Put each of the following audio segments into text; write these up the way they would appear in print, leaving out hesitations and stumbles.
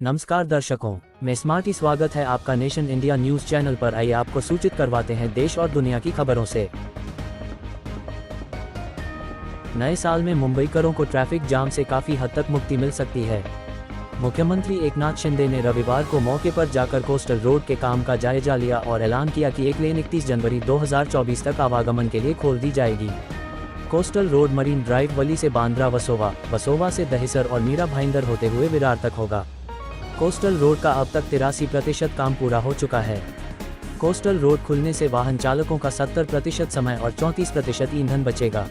नमस्कार दर्शकों, मैं स्मार्टी स्वागत है आपका नेशन इंडिया न्यूज चैनल पर। आइए आपको सूचित करवाते हैं देश और दुनिया की खबरों से। नए साल में मुंबईकरों को ट्रैफिक जाम से काफी हद तक मुक्ति मिल सकती है। मुख्यमंत्री एकनाथ शिंदे ने रविवार को मौके पर जाकर कोस्टल रोड के काम का जायजा लिया और ऐलान किया कि एक लेन 31 जनवरी 2024 तक आवागमन के लिए खोल दी जाएगी। कोस्टल रोड मरीन ड्राइव वली से बांद्रा वसोवा, वसोवा से दहिसर और मीरा भाईंदर होते हुए विरार तक होगा। कोस्टल रोड का अब तक 83% काम पूरा हो चुका है। कोस्टल रोड खुलने से वाहन चालकों का 70% समय और 34% ईंधन बचेगा।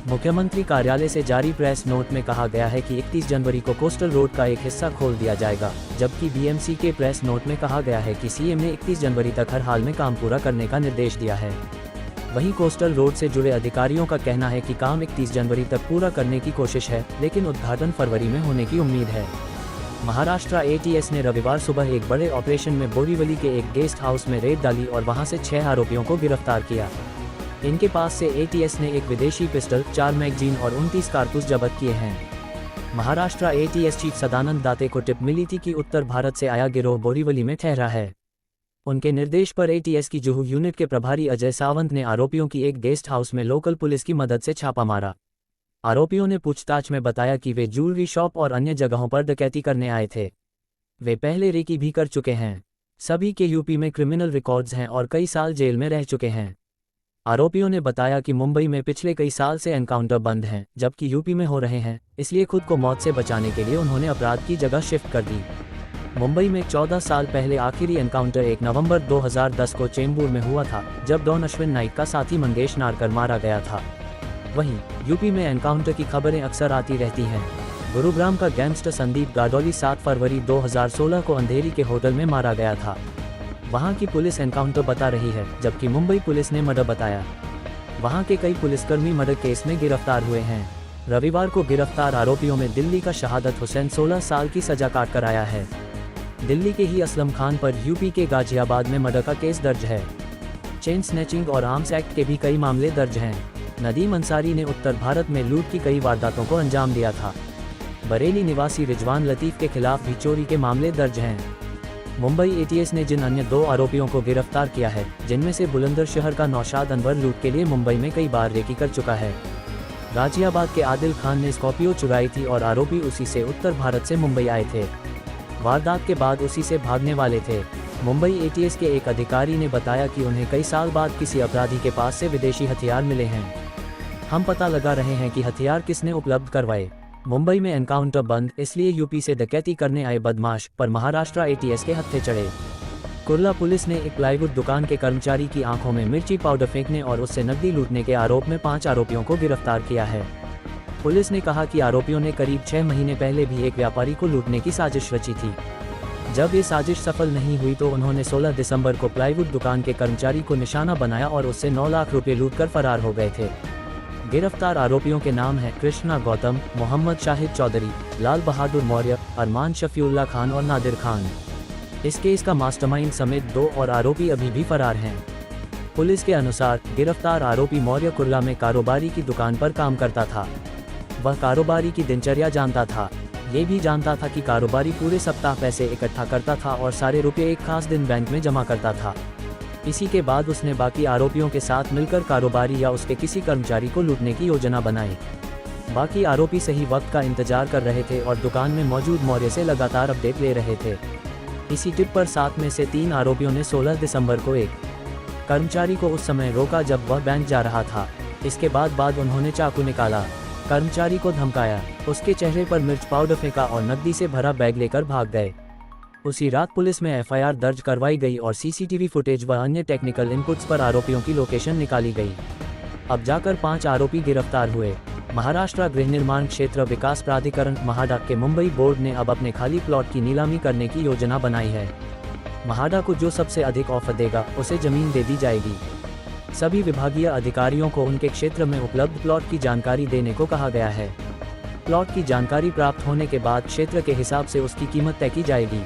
मुख्यमंत्री कार्यालय से जारी प्रेस नोट में कहा गया है कि 31 जनवरी को कोस्टल रोड का एक हिस्सा खोल दिया जाएगा, जबकि बीएमसी के प्रेस नोट में कहा गया है कि सीएम ने 31 जनवरी तक हर हाल में काम पूरा करने का निर्देश दिया है। वहीं कोस्टल रोड से जुड़े अधिकारियों का कहना है कि काम 31 जनवरी तक पूरा करने की कोशिश है, लेकिन उद्घाटन फरवरी में होने की उम्मीद है। महाराष्ट्र एटीएस ने रविवार सुबह एक बड़े ऑपरेशन में बोरीवली के एक गेस्ट हाउस में रेड डाली और वहां से 6 आरोपियों को गिरफ्तार किया। इनके पास से एटीएस ने एक विदेशी पिस्टल, 4 मैगजीन और 29 कारतूस जब्त किए हैं। महाराष्ट्र एटीएस चीफ सदानंद दाते को टिप मिली थी कि उत्तर भारत से आया गिरोह बोरीवली में ठहरा है। उनके निर्देश पर एटीएस की जुहू यूनिट के प्रभारी अजय सावंत ने आरोपियों की एक गेस्ट हाउस में लोकल पुलिस की मदद से छापा मारा। आरोपियों ने पूछताछ में बताया कि वे ज्वेलरी शॉप और अन्य जगहों पर डकैती करने आए थे। वे पहले रेकी भी कर चुके हैं। सभी के यूपी में क्रिमिनल रिकॉर्ड्स हैं और कई साल जेल में रह चुके हैं। आरोपियों ने बताया कि मुंबई में पिछले कई साल से एनकाउंटर बंद हैं, जबकि यूपी में हो रहे हैं, इसलिए खुद को मौत से बचाने के लिए उन्होंने अपराध की जगह शिफ्ट कर दी। मुंबई में 14 साल पहले आखिरी एनकाउंटर 1 नवंबर 2010 को चेंबूर में हुआ था, जब डॉन अश्विन नाइक का साथी मंगेश नारकर मारा गया था। वहीं यूपी में एनकाउंटर की खबरें अक्सर आती रहती हैं। गुरुग्राम का गैंगस्टर संदीप गाडोली 7 फरवरी 2016 को अंधेरी के होटल में मारा गया था। वहां की पुलिस एनकाउंटर बता रही है, जबकि मुंबई पुलिस ने मर्डर बताया। वहां के कई पुलिसकर्मी मर्डर केस में गिरफ्तार हुए हैं। रविवार को गिरफ्तार आरोपियों में दिल्ली का शहादत हुसैन 16 साल की सजा काट कर आया है। दिल्ली के ही असलम खान पर यूपी के गाजियाबाद में मर्डर का केस दर्ज है। चेन स्नैचिंग और आर्म्स एक्ट के भी कई मामले दर्ज हैं। नदीम अंसारी ने उत्तर भारत में लूट की कई वारदातों को अंजाम दिया था। बरेली निवासी रिजवान लतीफ के खिलाफ भी चोरी के मामले दर्ज हैं। मुंबई एटीएस ने जिन अन्य 2 आरोपियों को गिरफ्तार किया है, जिनमें से बुलंदशहर का नौशाद अनवर लूट के लिए मुंबई में कई बार रेकी कर चुका है। गाजियाबाद के आदिल खान ने स्कॉर्पियो चुराई थी और आरोपी उसी से उत्तर भारत से मुंबई आए थे। वारदात के बाद उसी से भागने वाले थे। मुंबई एटीएस के एक अधिकारी ने बताया कि उन्हें कई साल बाद किसी अपराधी के पास से विदेशी हथियार मिले हैं। हम पता लगा रहे हैं कि हथियार किसने उपलब्ध करवाए। मुंबई में एनकाउंटर बंद, इसलिए यूपी से डकैती करने आए बदमाश पर महाराष्ट्र एटीएस के हत्थे चढ़े। कुर्ला पुलिस ने एक प्लाईवुड दुकान के कर्मचारी की आंखों में मिर्ची पाउडर फेंकने और उससे नकदी लूटने के आरोप में 5 आरोपियों को गिरफ्तार किया है। पुलिस ने कहा कि आरोपियों ने करीब 6 महीने पहले भी एक व्यापारी को लूटने की साजिश रची थी। जब ये साजिश सफल नहीं हुई तो उन्होंने 16 दिसंबर को प्लाईवुड दुकान के कर्मचारी को निशाना बनाया और उससे 9 लाख रुपए लूटकर फरार हो गए थे। गिरफ्तार आरोपियों के नाम हैं कृष्णा गौतम, मोहम्मद शाहिद चौधरी, लाल बहादुर मौर्य, अरमान शफीउल्लाह खान और नादिर खान। इस केस का मास्टरमाइंड समेत 2 और आरोपी अभी भी फरार हैं। पुलिस के अनुसार गिरफ्तार आरोपी मौर्य कुर्ला में कारोबारी की दुकान पर काम करता था। वह कारोबारी की दिनचर्या जानता था। ये भी जानता था कि कारोबारी पूरे सप्ताह पैसे इकट्ठा करता था और सारे रुपये एक खास दिन बैंक में जमा करता था। इसी के बाद उसने बाकी आरोपियों के साथ मिलकर कारोबारी या उसके किसी कर्मचारी को लूटने की योजना बनाई। बाकी आरोपी सही वक्त का इंतजार कर रहे थे और दुकान में मौजूद मौर्य से लगातार अपडेट ले रहे थे। इसी टिप पर 7 में से 3 आरोपियों ने 16 दिसंबर को एक कर्मचारी को उस समय रोका जब वह बैंक जा रहा था। इसके बाद उन्होंने चाकू निकाला, कर्मचारी को धमकाया, उसके चेहरे पर मिर्च पाउडर फेंका और नकदी से भरा बैग लेकर भाग गए। उसी रात पुलिस में एफआईआर दर्ज करवाई गई और सीसीटीवी फुटेज व अन्य टेक्निकल इनपुट्स पर आरोपियों की लोकेशन निकाली गई। अब जाकर 5 आरोपी गिरफ्तार हुए। महाराष्ट्र गृह निर्माण क्षेत्र विकास प्राधिकरण महाडा के मुंबई बोर्ड ने अब अपने खाली प्लॉट की नीलामी करने की योजना बनाई है। महाडा को जो सबसे अधिक ऑफर देगा उसे जमीन दे दी जाएगी। सभी विभागीय अधिकारियों को उनके क्षेत्र में उपलब्ध प्लॉट की जानकारी देने को कहा गया है। प्लॉट की जानकारी प्राप्त होने के बाद क्षेत्र के हिसाब से उसकी कीमत तय की जाएगी।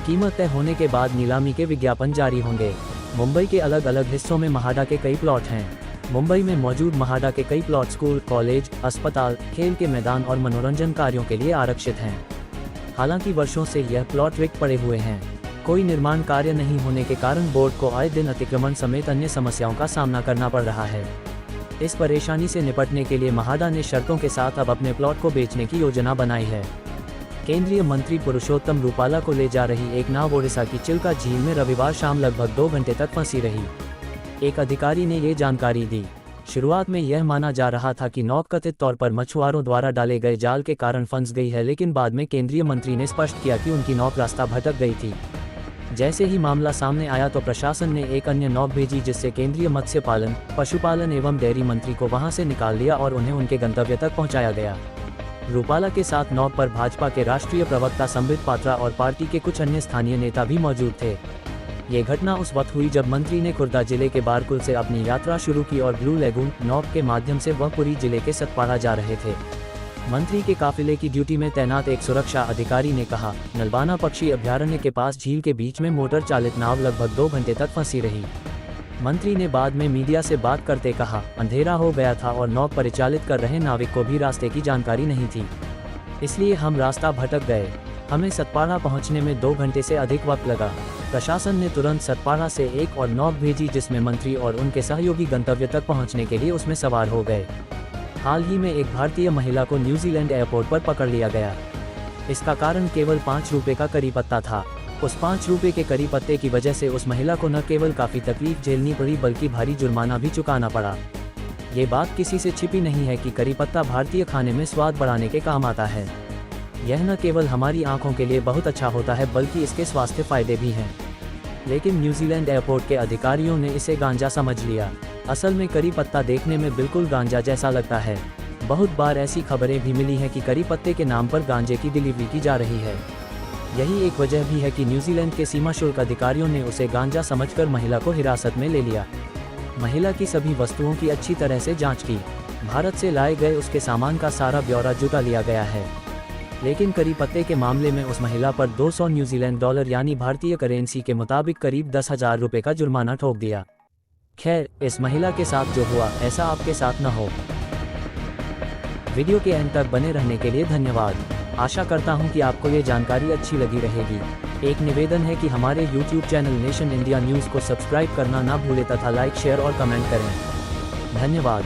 कीमत तय होने के बाद नीलामी के विज्ञापन जारी होंगे। मुंबई के अलग अलग हिस्सों में महाडा के कई प्लॉट हैं। मुंबई में मौजूद महाडा के कई प्लॉट स्कूल, कॉलेज, अस्पताल, खेल के मैदान और मनोरंजन कार्यों के लिए आरक्षित हैं। हालांकि वर्षों से यह प्लॉट रिक्त पड़े हुए हैं। कोई निर्माण कार्य नहीं होने के कारण बोर्ड को आए दिन अतिक्रमण समेत अन्य समस्याओं का सामना करना पड़ रहा है। इस परेशानी से निपटने के लिए महाडा ने शर्तों के साथ अब अपने प्लॉट को बेचने की योजना बनाई है। केंद्रीय मंत्री पुरुषोत्तम रूपाला को ले जा रही एक नाव ओडिशा की चिल्का झील में रविवार शाम लगभग 2 घंटे तक फंसी रही। एक अधिकारी ने ये जानकारी दी। शुरुआत में यह माना जा रहा था कि नौका कथित तौर पर मछुआरों द्वारा डाले गए जाल के कारण फंस गई है, लेकिन बाद में केंद्रीय मंत्री ने स्पष्ट किया कि उनकी नौका रास्ता भटक गई थी। जैसे ही मामला सामने आया तो प्रशासन ने एक अन्य नौका भेजी, जिससे केंद्रीय मत्स्य पालन, पशुपालन एवं डेयरी मंत्री को वहां से निकाल लिया और उन्हें उनके गंतव्य तक पहुंचाया गया। रूपाला के साथ नौका पर भाजपा के राष्ट्रीय प्रवक्ता संबित पात्रा और पार्टी के कुछ अन्य स्थानीय नेता भी मौजूद थे। ये घटना उस वक्त हुई जब मंत्री ने खुर्दा जिले के बारकुल से अपनी यात्रा शुरू की और ब्लू लेगून नौका के माध्यम से वह पुरी जिले के सतपाड़ा जा रहे थे। मंत्री के काफिले की ड्यूटी में तैनात एक सुरक्षा अधिकारी ने कहा, नलबाना पक्षी अभयारण्य के पास झील के बीच में मोटर चालित नाव लगभग 2 घंटे तक फंसी रही। मंत्री ने बाद में मीडिया से बात करते कहा, अंधेरा हो गया था और नौका परिचालित कर रहे नाविक को भी रास्ते की जानकारी नहीं थी, इसलिए हम रास्ता भटक गए। हमें सतपाड़ा पहुंचने में 2 घंटे से अधिक वक्त लगा। प्रशासन ने तुरंत सतपाड़ा से एक और नौका भेजी, जिसमें मंत्री और उनके सहयोगी गंतव्य तक पहुंचने के लिए उसमें सवार हो गए। हाल ही में एक भारतीय महिला को न्यूजीलैंड एयरपोर्ट पर पकड़ लिया गया। इसका कारण केवल 5 रुपये का करी पत्ता था। उस 5 रुपये के करी पत्ते की वजह से उस महिला को न केवल काफ़ी तकलीफ झेलनी पड़ी बल्कि भारी जुर्माना भी चुकाना पड़ा। ये बात किसी से छिपी नहीं है कि करी पत्ता भारतीय खाने में स्वाद बढ़ाने के काम आता है। यह न केवल हमारी आंखों के लिए बहुत अच्छा होता है बल्कि इसके स्वास्थ्य फायदे भी हैं। लेकिन न्यूजीलैंड एयरपोर्ट के अधिकारियों ने इसे गांजा समझ लिया। असल में करी पत्ता देखने में बिल्कुल गांजा जैसा लगता है। बहुत बार ऐसी खबरें भी मिली हैं कि करी पत्ते के नाम पर गांजे की डिलीवरी की जा रही है। यही एक वजह भी है कि न्यूजीलैंड के सीमा शुल्क अधिकारियों ने उसे गांजा समझकर महिला को हिरासत में ले लिया। महिला की सभी वस्तुओं की अच्छी तरह से जांच की। भारत से लाए गए उसके सामान का सारा ब्यौरा जुटा लिया गया है। लेकिन करी पत्ते के मामले में उस महिला पर 200 न्यूजीलैंड डॉलर यानी भारतीय करेंसी के मुताबिक करीब 10,000 रुपये का जुर्माना ठोक दिया। खैर, इस महिला के साथ जो हुआ ऐसा आपके साथ न हो। वीडियो के अंत तक बने रहने के लिए धन्यवाद। आशा करता हूं कि आपको ये जानकारी अच्छी लगी रहेगी। एक निवेदन है कि हमारे YouTube channel nation India news को सब्सक्राइब करना ना भूलें तथा लाइक, शेयर और कमेंट करें। धन्यवाद।